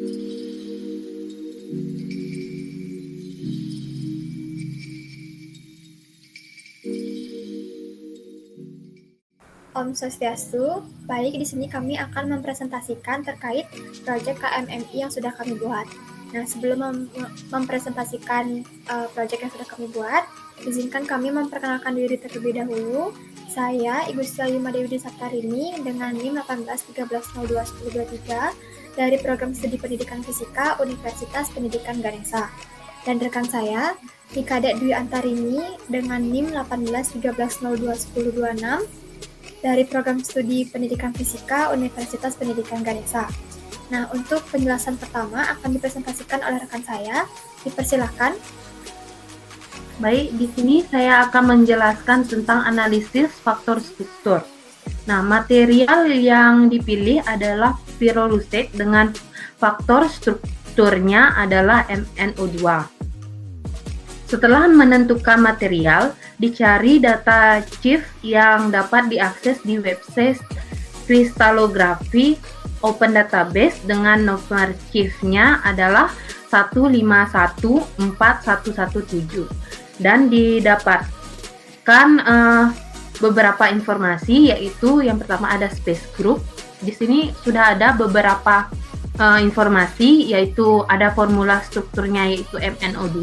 Om Swastiastu, baik di sini kami akan mempresentasikan terkait proyek KMMI yang sudah kami buat. Nah, sebelum mempresentasikan proyek yang sudah kami buat, izinkan kami memperkenalkan diri terlebih dahulu. Saya Ibu Syalimah Dewi Saptarini dengan NIM 1813021023 dari Program Studi Pendidikan Fisika Universitas Pendidikan Ganesha. Dan rekan saya, Nikade Dwi Antarini dengan NIM 1813021026 dari Program Studi Pendidikan Fisika Universitas Pendidikan Ganesha. Nah, untuk penjelasan pertama akan dipresentasikan oleh rekan saya. Dipersilahkan. Baik, di sini saya akan menjelaskan tentang analisis faktor struktur. Nah, material yang dipilih adalah pirolusite dengan faktor strukturnya adalah MnO2. Setelah menentukan material, dicari data CHIF yang dapat diakses di website Kristalography Open Database dengan nomor CHIF-nya adalah 1514117 dan didapatkan beberapa informasi, yaitu yang pertama ada space group. Di sini sudah ada beberapa informasi, yaitu ada formula strukturnya yaitu MnO2,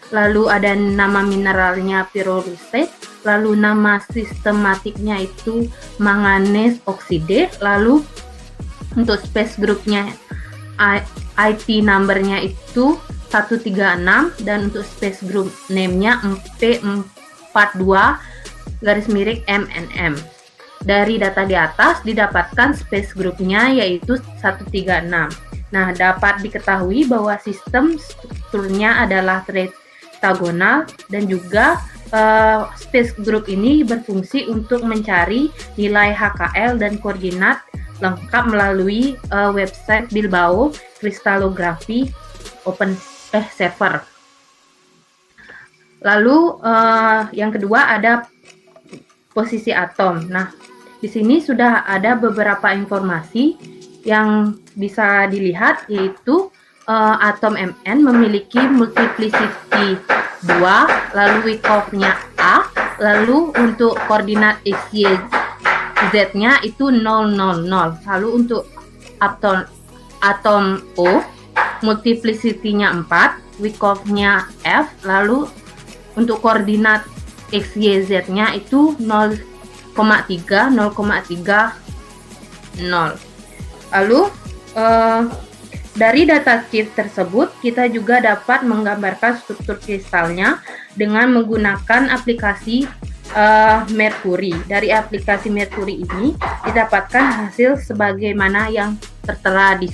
lalu ada nama mineralnya pirolusite, lalu nama sistematiknya itu manganes okside, lalu untuk space groupnya IT numbernya itu 136, dan untuk space group name-nya P42-MNM. Dari data di atas didapatkan space group-nya yaitu 136. Nah, dapat diketahui bahwa sistem strukturnya adalah tritagonal dan juga space group ini berfungsi untuk mencari nilai HKL dan koordinat lengkap melalui website Bilbao Crystallography Open Server. Lalu yang kedua ada posisi atom. Nah, di sini sudah ada beberapa informasi yang bisa dilihat, yaitu atom Mn memiliki multiplicity 2, lalu Wyckoff-nya A, lalu untuk koordinat X, Y, Z-nya itu 0, 0, 0. Lalu untuk atom O, multiplicity-nya 4, Wyckoff-nya F, lalu untuk koordinat X, Y, Z-nya itu 0,3, 0,3, 0. Lalu dari data CHIF tersebut kita juga dapat menggambarkan struktur kristalnya dengan menggunakan aplikasi Mercury. Dari aplikasi Mercury ini didapatkan hasil sebagaimana yang tertera di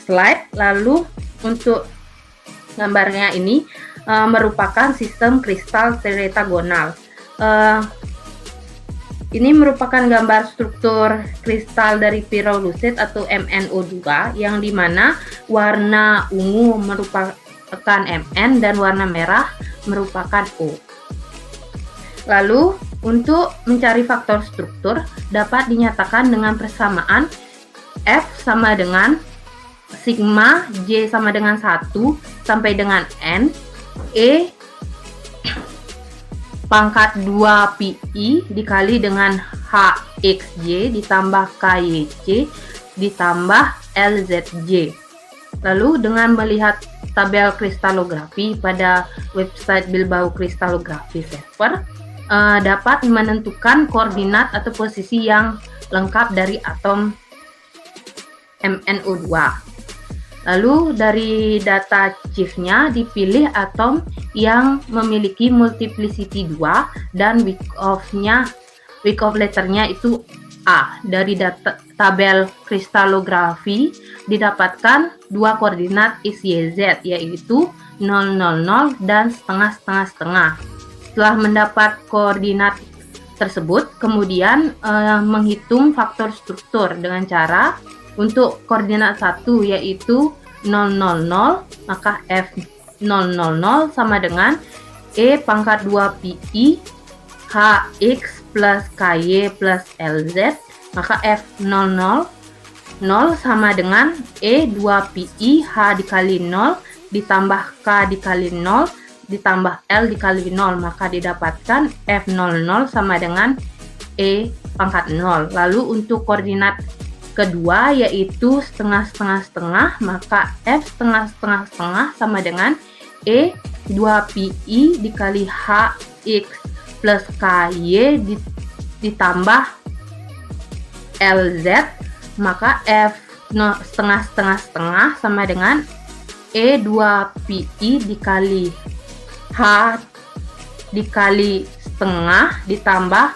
slide. Lalu untuk gambarnya ini merupakan sistem kristal tritagonal. Ini merupakan gambar struktur kristal dari pirolusite atau MnO2, yang dimana warna ungu merupakan Mn dan warna merah merupakan O. Lalu untuk mencari faktor struktur dapat dinyatakan dengan persamaan F sama dengan sigma J sama dengan 1 sampai dengan N E pangkat 2 PI dikali dengan HXJ ditambah KYC ditambah LZJ. Lalu dengan melihat tabel kristalografi pada website Bilbao Crystallography Server, dapat menentukan koordinat atau posisi yang lengkap dari atom MnO2. Lalu dari data CHIF-nya dipilih atom yang memiliki multiplicity 2 dan Wyckoff letternya itu A. Dari data tabel kristalografi didapatkan dua koordinat X, Y, Z, yaitu 0, 0, 0 dan setengah, setengah, setengah. Setelah mendapat koordinat tersebut, kemudian menghitung faktor struktur dengan cara untuk koordinat 1 yaitu 0, 0, 0, maka F 0, 0, 0 sama dengan E pangkat 2 PI HX plus KY plus LZ, maka F 0, 0 0 sama dengan E 2PI H dikali 0 ditambah K dikali 0 ditambah L dikali 0, maka didapatkan F00 sama dengan E pangkat 0. Lalu untuk koordinat kedua yaitu setengah, maka F setengah sama dengan E 2PI dikali HX plus KY ditambah LZ, maka F setengah sama dengan E 2PI dikali H dikali setengah ditambah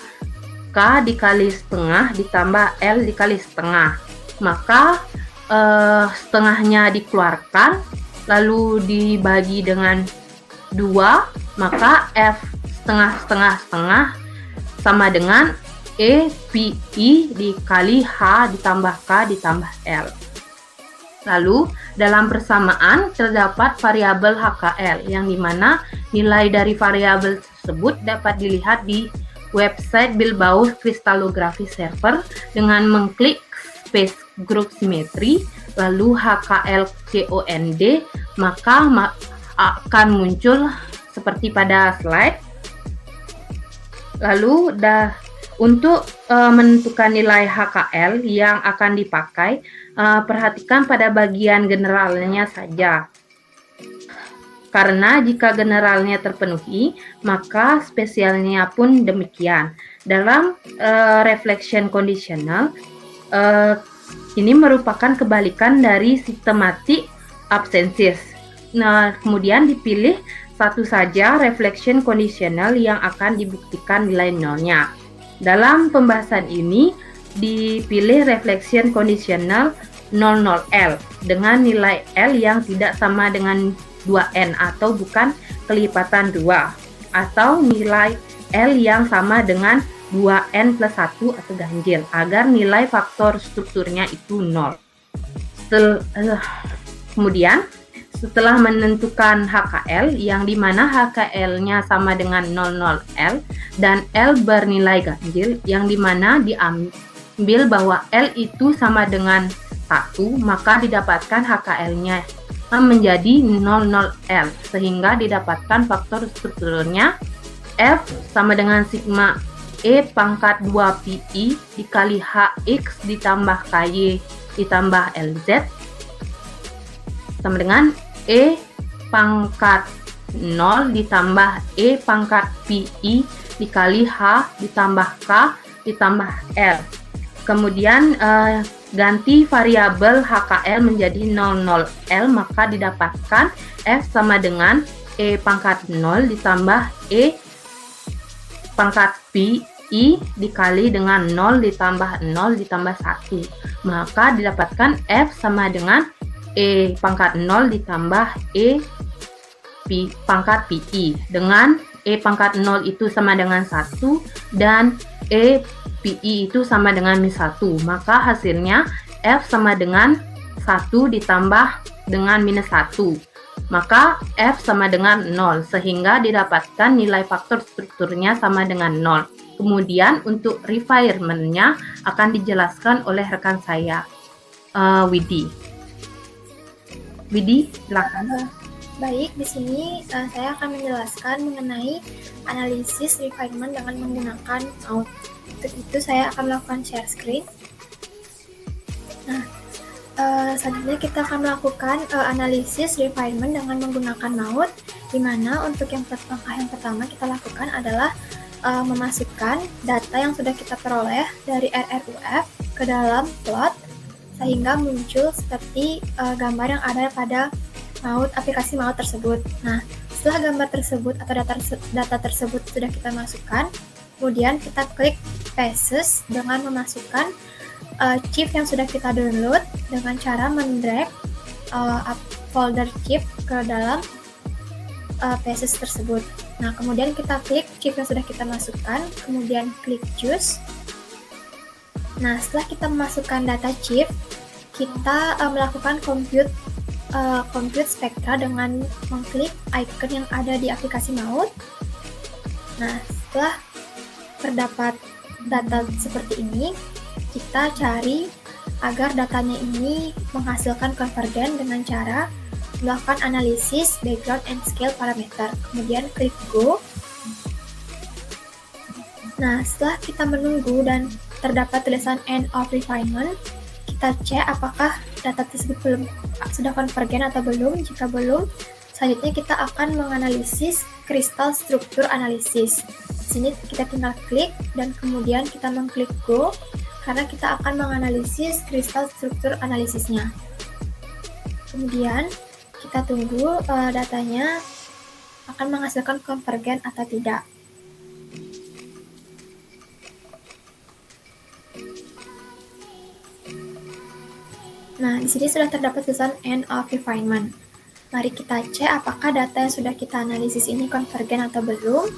K dikali setengah ditambah L dikali setengah. Maka setengahnya dikeluarkan lalu dibagi dengan 2, maka F setengah sama dengan E PI dikali H ditambah K ditambah L. Lalu dalam persamaan terdapat variabel HKL yang dimana nilai dari variabel tersebut dapat dilihat di website Bilbao Crystallography Server dengan mengklik Space Group Symmetry lalu HKL COND, maka akan muncul seperti pada slide. Lalu untuk menentukan nilai HKL yang akan dipakai, perhatikan pada bagian generalnya saja. Karena jika generalnya terpenuhi, maka spesialnya pun demikian. Dalam reflection conditional, ini merupakan kebalikan dari systematic absences. Nah, kemudian dipilih satu saja reflection conditional yang akan dibuktikan nilai nolnya. Dalam pembahasan ini dipilih reflection conditional 00L dengan nilai L yang tidak sama dengan 2N atau bukan kelipatan 2, atau nilai L yang sama dengan 2N plus 1 atau ganjil agar nilai faktor strukturnya itu 0. Kemudian setelah menentukan HKL yang dimana HKL-nya sama dengan 00L dan L bernilai ganjil yang dimana diambil bahwa L itu sama dengan 1, maka didapatkan HKL-nya menjadi 00L sehingga didapatkan faktor strukturnya F sama dengan sigma E pangkat 2PI dikali HX ditambah KY ditambah LZ sama dengan E pangkat 0 ditambah E pangkat PI dikali H ditambah K ditambah L. Kemudian ganti variabel HKL menjadi 00L, maka didapatkan F sama dengan E pangkat 0 ditambah E pangkat PI dikali dengan 0 ditambah 0 ditambah 1. Maka didapatkan F sama dengan E pangkat 0 ditambah E pangkat PI dengan E pangkat 0 itu sama dengan 1 dan E PI itu sama dengan min 1. Maka hasilnya F sama dengan 1 ditambah dengan minus 1. Maka F sama dengan 0 sehingga didapatkan nilai faktor strukturnya sama dengan 0. Kemudian untuk requirement-nya akan dijelaskan oleh rekan saya, Widi. Widi, silakan. Baik, di sini saya akan menjelaskan mengenai analisis refinement dengan menggunakan Mauth. Untuk itu saya akan melakukan share screen. Nah, selanjutnya kita akan melakukan analisis refinement dengan menggunakan Mauth, di mana untuk langkah yang pertama kita lakukan adalah memasukkan data yang sudah kita peroleh dari RRUF ke dalam plot sehingga muncul seperti gambar yang ada pada aplikasi Mauth tersebut. Nah, setelah gambar tersebut atau data tersebut sudah kita masukkan, kemudian kita klik Pages dengan memasukkan chip yang sudah kita download dengan cara mendrag folder chip ke dalam Pages tersebut. Nah, kemudian kita klik chip yang sudah kita masukkan, kemudian klik Choose. Nah, setelah kita memasukkan data chip, kita melakukan compute spektra dengan mengklik icon yang ada di aplikasi Mauth. Nah, setelah terdapat data seperti ini, kita cari agar datanya ini menghasilkan konvergen dengan cara melakukan analisis background and scale parameter. Kemudian klik Go. Nah, setelah kita menunggu dan terdapat tulisan End of Refinement, kita cek apakah data tersebut sudah konvergen atau belum. Jika belum, selanjutnya kita akan menganalisis kristal struktur analisis. Di sini kita tinggal klik dan kemudian kita mengklik Go karena kita akan menganalisis kristal struktur analisisnya. Kemudian kita tunggu datanya akan menghasilkan konvergen atau tidak. Nah, di sini sudah terdapat tulisan End of Refinement. Mari kita cek apakah data yang sudah kita analisis ini konvergen atau belum.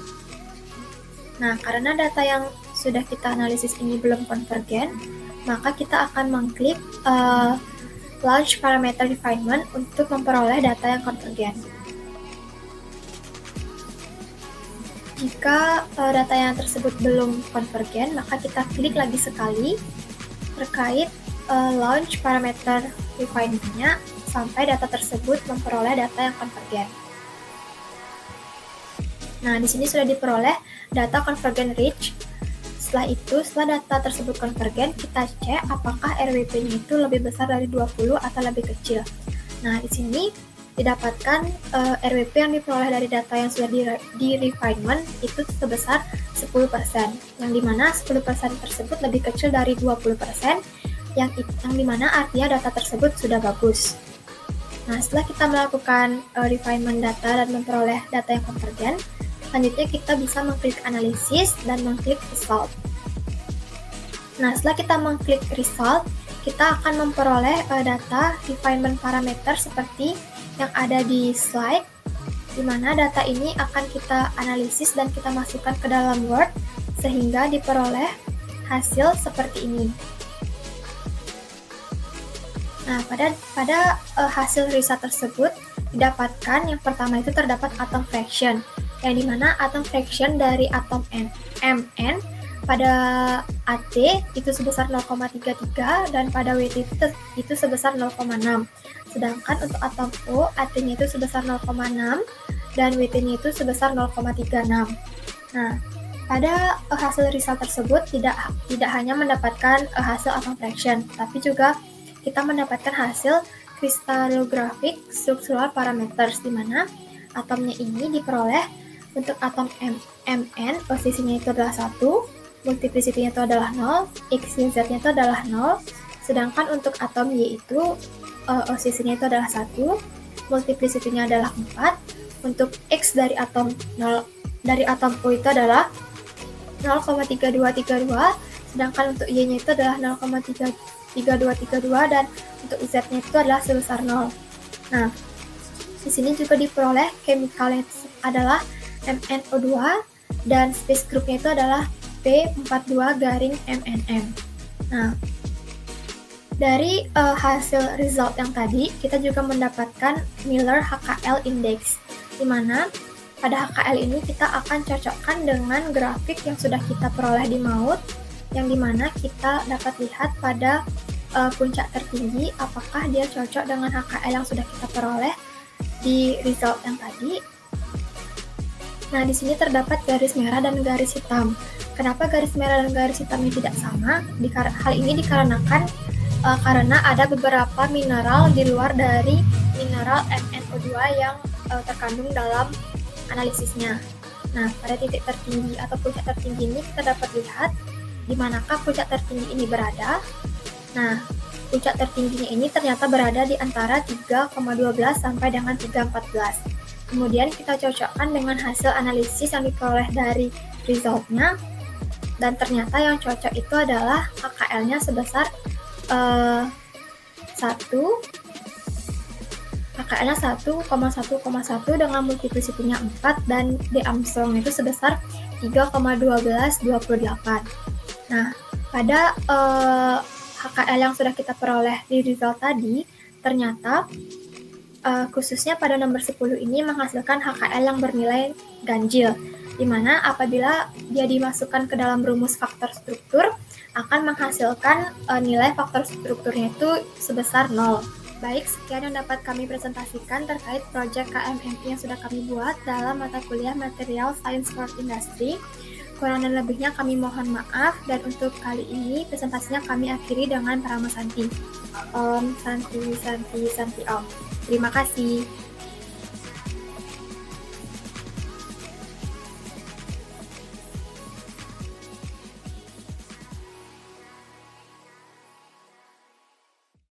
Nah, karena data yang sudah kita analisis ini belum konvergen, maka kita akan mengklik Launch Parameter Refinement untuk memperoleh data yang konvergen. Jika data yang tersebut belum konvergen, maka kita klik lagi sekali terkait launch parameter refinement-nya sampai data tersebut memperoleh data yang konvergen. Nah, di sini sudah diperoleh data konvergen reach. Setelah itu, setelah data tersebut konvergen, kita cek apakah RWP-nya itu lebih besar dari 20 atau lebih kecil. Nah, di sini didapatkan RWP yang diperoleh dari data yang sudah di refinement itu sebesar 10%, yang dimana 10% tersebut lebih kecil dari 20%, yang dimana artinya data tersebut sudah bagus. Nah, setelah kita melakukan refinement data dan memperoleh data yang konvergen, selanjutnya kita bisa mengklik analisis dan mengklik result. Nah, setelah kita mengklik result, kita akan memperoleh data refinement parameter seperti yang ada di slide, di mana data ini akan kita analisis dan kita masukkan ke dalam Word sehingga diperoleh hasil seperti ini. Nah, pada hasil riset tersebut didapatkan yang pertama itu terdapat atom fraction, yang dimana atom fraction dari atom Mn pada AT itu sebesar 0,33 dan pada WT itu sebesar 0,6. Sedangkan untuk atom O, AT-nya itu sebesar 0,6 dan WT-nya itu sebesar 0,36. Nah, pada hasil riset tersebut tidak hanya mendapatkan hasil atom fraction, tapi juga kita mendapatkan hasil crystallographic structural parameters, di mana atomnya ini diperoleh untuk atom Mn, posisinya itu adalah 1, multiplicity-nya itu adalah 0, X, Y, Z-nya itu adalah 0, sedangkan untuk atom Y itu posisinya itu adalah 1, multiplicity-nya adalah 4, untuk X dari atom O itu adalah 0,3232, sedangkan untuk Y-nya itu adalah 0,3232 dan untuk Z-nya itu adalah sebesar 0. Nah, di sini juga diperoleh chemicalnya adalah MnO2 dan space group-nya itu adalah P42-MnM. Nah, dari hasil result yang tadi, kita juga mendapatkan Miller HKL Index, di mana pada HKL ini kita akan cocokkan dengan grafik yang sudah kita peroleh di MAUT, yang dimana kita dapat lihat pada puncak tertinggi apakah dia cocok dengan HKL yang sudah kita peroleh di result yang tadi. Nah, di sini terdapat garis merah dan garis hitam. Kenapa garis merah dan garis hitamnya tidak sama? Hal ini dikarenakan karena ada beberapa mineral di luar dari mineral MnO2 yang terkandung dalam analisisnya. Nah, pada titik tertinggi atau puncak tertinggi ini kita dapat lihat di manakah puncak tertinggi ini berada. Nah, puncak tertingginya ini ternyata berada di antara 3,12 sampai dengan 3,14. Kemudian kita cocokkan dengan hasil analisis yang diperoleh dari resultnya, dan ternyata yang cocok itu adalah HKL-nya sebesar 1, HKL-nya 1,1,1 dengan multiplicity-nya 4 dan D Armstrong itu sebesar 3,1228. Nah, pada HKL yang sudah kita peroleh di result tadi, ternyata khususnya pada nomor 10 ini menghasilkan HKL yang bernilai ganjil, di mana apabila dia dimasukkan ke dalam rumus faktor struktur akan menghasilkan nilai faktor strukturnya itu sebesar 0. Baik, sekian yang dapat kami presentasikan terkait proyek KMMI yang sudah kami buat dalam mata kuliah Material Science for Industry. Kurang dan lebihnya kami mohon maaf, dan untuk kali ini presentasinya kami akhiri dengan Parama Santi. Om Santi Santi Santi Om. Terima kasih.